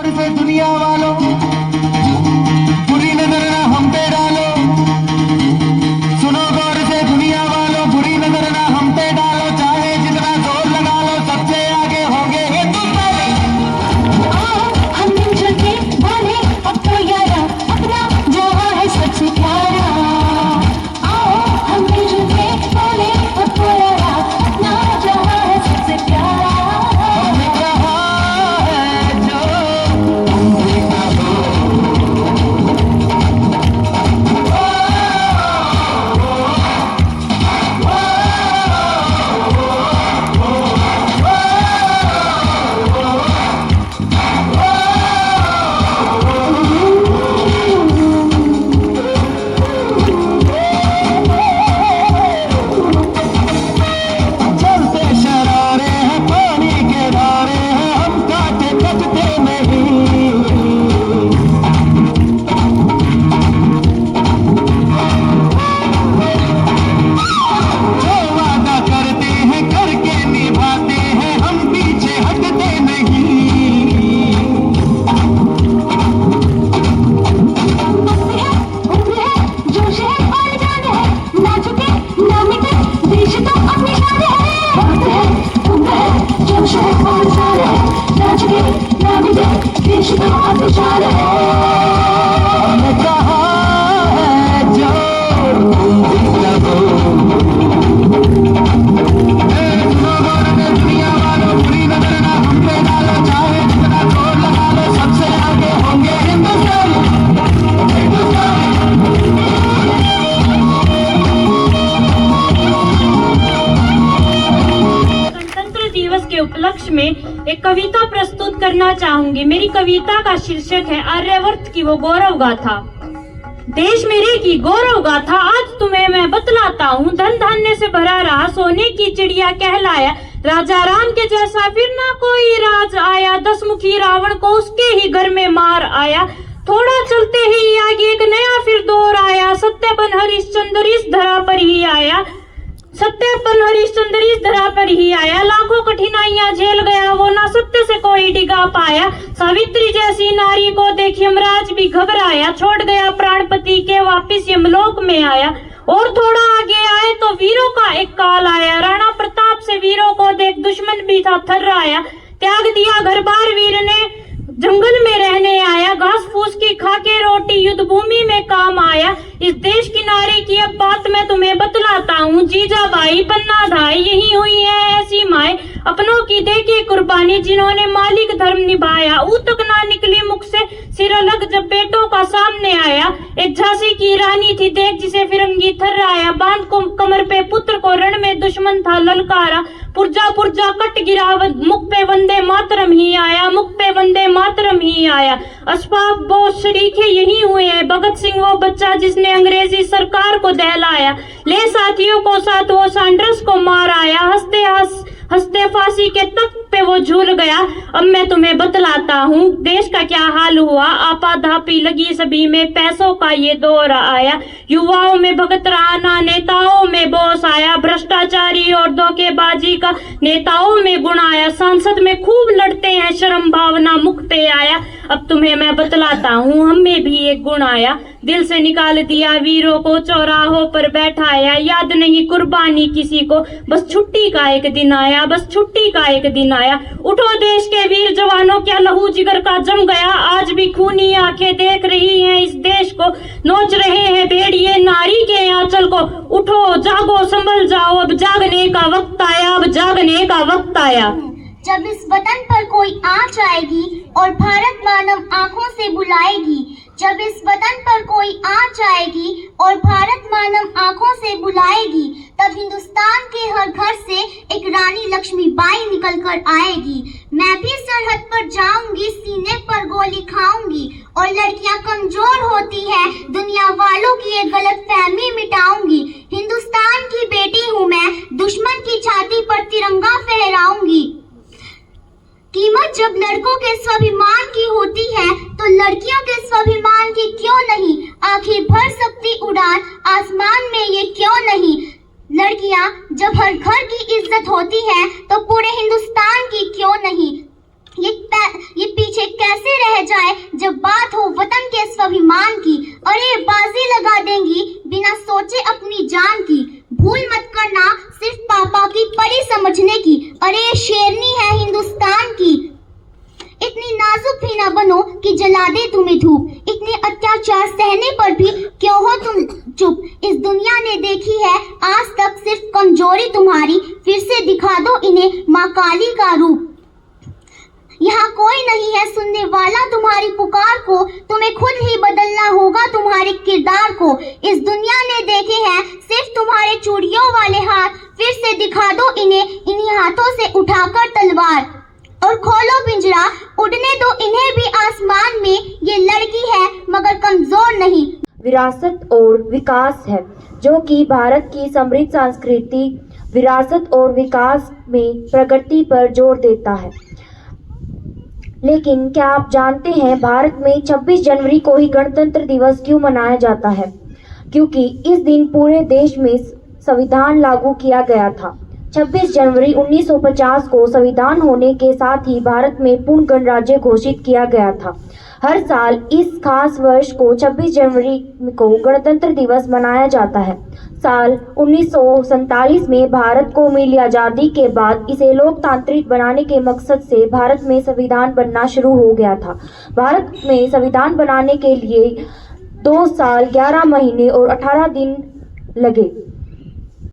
से दुनिया वालों बुरी नजर ना हम पे डालो, सुनो गौर से दुनिया वालों बुरी नजर ना हम पे डालो, चाहे जितना जोर लगा लो सबसे आगे होंगे हिंदुस्तानी। हम मिलजुल के बोले अब तो यारा अपना जहां है सबसे प्यारा, आओ हम मिलजुल के बोले अब तो यारा अपना जहां है सबसे प्यारा। हमने कहा है जो तुम भी कहो, चलते शरारे हैं पानी के धारे हैं, हम काटे कटते नहीं। जो वादा करते हैं करके निभाते हैं, हम पीछे हटते नहीं। उम्र है जोश है और जान है, ना झुके ना मिटे देश तो अपनी शान है। उम्र है जोश है और जान है, ना झुके ना मिटे देश तो अपनी शान है। हमने कहा है जो तुम भी कहो, सुनो गौर से दुनिया वालों बुरी नजर ना हम पे डालो, चाहे जितना जोर लगा लो सबसे आगे होंगे हिंदुस्तानी। गणतंत्र दिवस के उपलक्ष्य में एक कविता प्रस्तुत करना चाहूंगी। मेरी कविता का शीर्षक है आर्यावर्त की वो गौरव गाथा। देश मेरे की गौरव गाथा आज तुम्हें मैं बतलाता हूँ, धन धान्य से भरा रहा सोने की चिड़िया कहलाया, राजा राम के जैसा फिर ना कोई राज आया, 10 मुखी रावण को उसके ही घर में मार आया, थोड़ा चलते ही आगे एक नया फिर दौर आया, सत्यपन हरिश्चंद्र इस धरा पर ही आया, सत्यपन हरिश्चंद्र इस धरा पर ही आया, लाखों कठिनाइयां झेल गया वो ना सत्य से कोई डिगा पाया, सावित्री जैसी नारी को देख यमराज भी घबराया, छोड़ गया प्राणपति के वापिस यमलोक में आया, और थोड़ा आगे आए तो वीरों का एक काल आया, राणा प्रताप से वीरों को देख दुश्मन भी था थर्राया, त्याग दिया घर बार वीर ने जंगल में रहने आया, घास फूस की खाके रोटी युद्ध भूमि में काम आया, इस देश की नारी की अब बात मैं तुम्हें बतलाता हूँ, जीजाबाई पन्ना धाई यही हुई है ऐसी माए, अपनों की दे के कुर्बानी जिन्होंने मालिक धर्म निभाया, ऊतक ना निकली मुख से सिर अलग जब बेटों का सामने आया, एक झांसी की रानी थी देख जिसे फिरंगी थर्राया, बांध को कमर पे पुत्र को रण में दुश्मन था ललकारा, पुर्जा पुर्जा कट गिरा मुख पे वंदे मातरम ही आया, मुख पे वंदे मातरम ही आया, अशफाक बोस शरीके यही हुए हैं, भगत सिंह वो बच्चा जिसने अंग्रेजी सरकार को दहलाया, ले साथियों को साथ वो सैंडर्स को मार आया, हंसते फांसी के तख्त पे वो झूल गया, अब मैं तुम्हें बतलाता हूँ देश का क्या हाल हुआ, आपाधापी लगी सभी में पैसों का ये दौर आया, युवाओं में भगत राणा नेताओं में बोस आया, भ्रष्टाचारी और धोखेबाजी का नेताओं में गुण आया, सांसद में खूब लड़ते हैं शर्म भावना मुख पे आया, अब तुम्हें मैं बतलाता हूँ हम में भी एक गुण आया, दिल से निकाल दिया वीरों को चौराहों पर बैठाया, याद नहीं कुर्बानी किसी को, बस छुट्टी का एक दिन आया, बस छुट्टी का एक दिन आया, उठो देश के वीर जवानों क्या लहू जिगर का जम गया, आज भी खूनी आंखें देख रही हैं इस देश को, नोच रहे हैं भेड़िए नारी के आंचल को, उठो जागो संभल जाओ अब जागने का वक्त आया, अब जागने का वक्त आया। जब इस वतन पर कोई आँच आएगी और भारत मानव आँखों से बुलाएगी, जब इस वतन पर कोई आँच आएगी और भारत मानव आँखों से बुलाएगी, तब हिंदुस्तान के हर घर से एक रानी लक्ष्मीबाई निकल कर आएगी, मैं भी सरहद पर जाऊंगी सीने पर गोली खाऊंगी, और लड़कियां कमजोर होती है दुनिया वालों की ये गलत फहमी मिटाऊंगी, हिंदुस्तान की बेटी हूँ मैं दुश्मन की छाती पर तिरंगा फहराऊंगी, कीमत जब लड़कों के स्वाभिमान की होती है तो लड़कियों के स्वाभिमान की क्यों नहीं, आखिर भर सकती उड़ान आसमान में ये क्यों नहीं, लड़कियां जब हर घर की इज्जत होती है तो पूरे हिंदुस्तान की क्यों नहीं, ये पीछे कैसे रह जाए जब बात हो वतन के स्वाभिमान की। अरे बाजी लगा देंगी बिना सोचे अपनी जान की। भूल मत करना सिर्फ पापा की परी समझने की। अरे शेरनी है हिंदुस्तान की। इतनी नाजुक भी ना बनो कि जला दे तुम्हें धूप। इतने अत्याचार सहने पर भी क्यों हो तुम चुप। इस दुनिया ने देखी है आज तक सिर्फ कमजोरी तुम्हारी। फिर से दिखा दो इन्हें माँ काली का रूप। यहाँ कोई नहीं है सुनने वाला तुम्हारी पुकार को। तुम्हें खुद ही बदलना होगा तुम्हारे किरदार को। इस दुनिया ने देखे हैं सिर्फ तुम्हारे चूड़ियों वाले हाथ। फिर से दिखा दो इन्हें इन्हीं हाथों से उठाकर तलवार। और खोलो पिंजरा उड़ने दो इन्हें भी आसमान में। ये लड़की है मगर कमजोर नहीं। विरासत और विकास है जो कि भारत की समृद्ध संस्कृति विरासत और विकास में प्रगति पर जोर देता है। लेकिन क्या आप जानते हैं भारत में 26 जनवरी को ही गणतंत्र दिवस क्यों मनाया जाता है? क्योंकि इस दिन पूरे देश में संविधान लागू किया गया था। 26 जनवरी 1950 को संविधान होने के साथ ही भारत में पूर्ण गणराज्य घोषित किया गया था। हर साल इस खास वर्ष को 26 जनवरी को गणतंत्र दिवस मनाया जाता है। साल 1947 में भारत को मिली आज़ादी के बाद इसे लोकतांत्रिक बनाने के मकसद से भारत में संविधान बनना शुरू हो गया था। भारत में संविधान बनाने के लिए 2 साल 11 महीने और 18 दिन लगे।